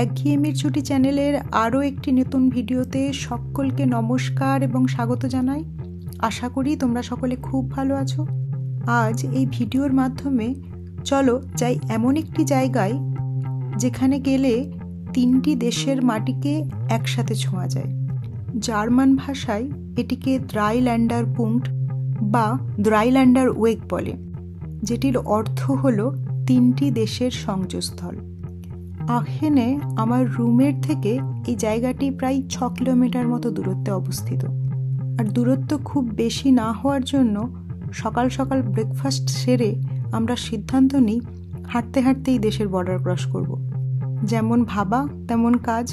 একঘেয়েমির ছুটি চ্যানেলের আরও একটি নতুন ভিডিওতে সকলকে নমস্কার এবং স্বাগত জানাই। আশা করি তোমরা সকলে খুব ভালো আছো। আজ এই ভিডিওর মাধ্যমে চলো যাই এমন একটি জায়গায় যেখানে গেলে তিনটি দেশের মাটিকে একসাথে ছোঁয়া যায়। জার্মান ভাষায় এটিকে দ্রাইল্যান্ডার পুঙ্কট বা দ্রাইল্যান্ডার ওয়েগ বলে, যেটির অর্থ হলো তিনটি দেশের সংযোগস্থল। আখেনে আমার রুমের থেকে এই জায়গাটি প্রায় 6 কিলোমিটার মতো দূরত্বে অবস্থিত। আর দূরত্ব খুব বেশি না হওয়ার জন্য সকাল সকাল ব্রেকফাস্ট সেরে আমরা সিদ্ধান্ত নিই হাঁটতে হাঁটতেই দেশের বর্ডার ক্রস করব। যেমন ভাবা তেমন কাজ,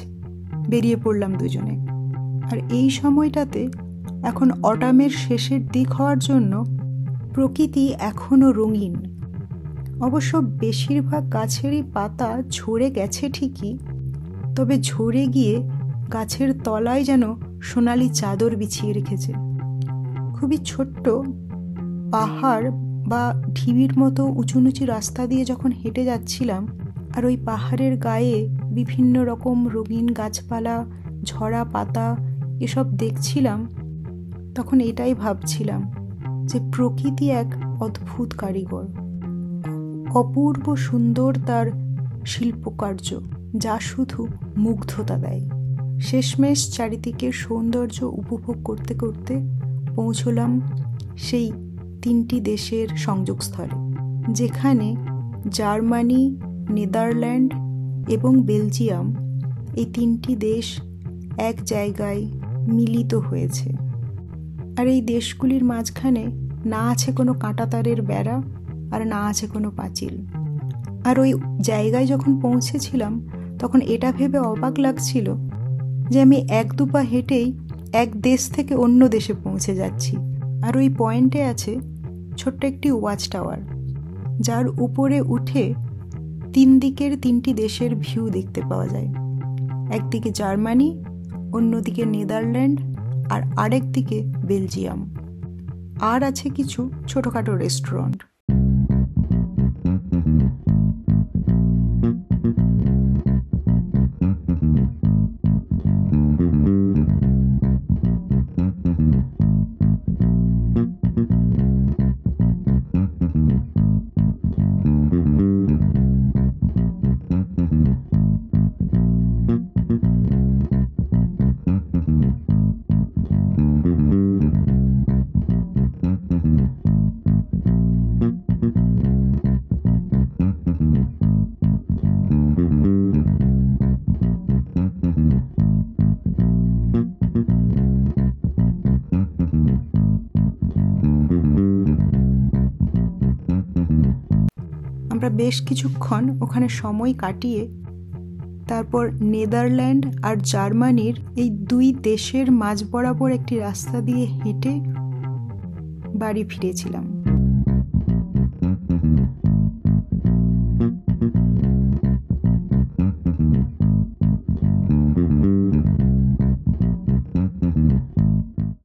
বেরিয়ে পড়লাম দুজনে। আর এই সময়টাতে এখন অটামের শেষের দিক হওয়ার জন্য প্রকৃতি এখনও রঙিন। অবশ্য বেশিরভাগ গাছেরই পাতা ঝরে গেছে ঠিকই, তবে ঝরে গিয়ে গাছের তলায় যেন সোনালি চাদর বিছিয়ে রেখেছে। খুবই ছোট্ট পাহাড় বা ঢিবির মতো উঁচু নিচু রাস্তা দিয়ে যখন হেঁটে যাচ্ছিলাম আর ওই পাহাড়ের গায়ে বিভিন্ন রকম রঙিন গাছপালা, ঝরা পাতা এসব দেখছিলাম, তখন এটাই ভাবছিলাম যে প্রকৃতি এক অদ্ভুত কারিগর। অপূর্ব সুন্দর তার শিল্পকার্য, যা শুধু মুগ্ধতা দেয়। শেষমেশ চারিদিকের সৌন্দর্য উপভোগ করতে করতে পৌঁছলাম সেই তিনটি দেশের সংযোগস্থলে, যেখানে জার্মানি, নেদারল্যান্ড এবং বেলজিয়াম এই তিনটি দেশ এক জায়গায় মিলিত হয়েছে। আর এই দেশগুলির মাঝখানে না আছে কোনো কাঁটাতারের বেড়া আর না আছে কোনো পাঁচিল। আর ওই জায়গায় যখন পৌঁছেছিলাম তখন এটা ভেবে অবাক লাগছিল যে আমি 1-2 পা হেঁটেই এক দেশ থেকে অন্য দেশে পৌঁছে যাচ্ছি। আর ওই পয়েন্টে আছে ছোট্ট একটি ওয়াচ টাওয়ার, যার উপরে উঠে 3 দিকের 3টি দেশের ভিউ দেখতে পাওয়া যায়। একদিকে জার্মানি, অন্যদিকে নেদারল্যান্ড আর আরেক দিকে বেলজিয়াম। আর আছে কিছু ছোটোখাটো রেস্টুরেন্ট। আমরা বেশ কিছুক্ষণ ওখানে সময় কাটিয়ে তারপর নেদারল্যান্ড আর জার্মানির এই 2 দেশের মাঝ বরাবর একটি রাস্তা দিয়ে হেঁটে বাড়ি ফিরেছিলাম।